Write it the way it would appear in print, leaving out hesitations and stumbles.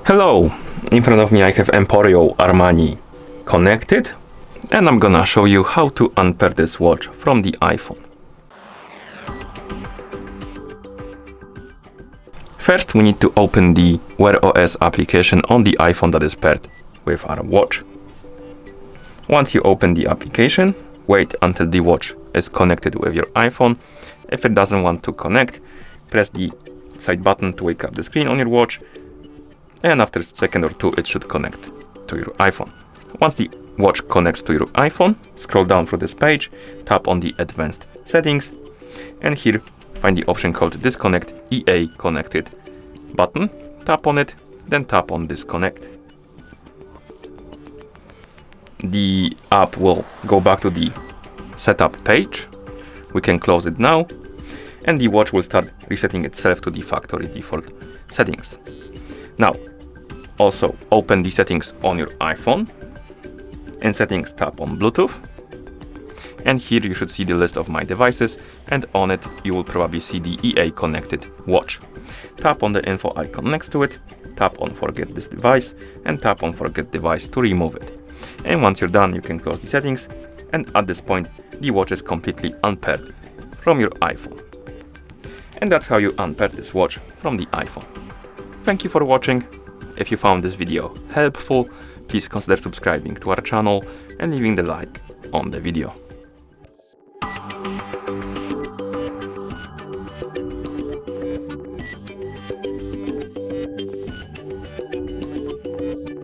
Hello, in front of me I have Emporio Armani Connected, and I'm gonna show you how to unpair this watch from the iPhone. First we need to open the Wear OS application on the iPhone that is paired with our watch. Once you open the application, wait until the watch is connected with your iPhone. If it doesn't want to connect, press the side button to wake up the screen on your watch, and after a second or two it should connect to your iPhone. Once the watch connects to your iPhone, scroll down through this page, tap on the advanced settings, and here find the option called Disconnect EA Connected button. Tap on it, then tap on Disconnect. The app will go back to the setup page. We can close it now, and the watch will start resetting itself to the factory default settings. Now, also open the settings on your iPhone. In settings, tap on Bluetooth, and here you should see the list of my devices, and on it you will probably see the EA connected watch. Tap on the info icon next to it, tap on forget this device, and tap on forget device to remove it. And once you're done, you can close the settings, and at this point the watch is completely unpaired from your iPhone. And that's how you unpair this watch from the iPhone. Thank you for watching. If you found this video helpful, please consider subscribing to our channel and leaving the like on the video.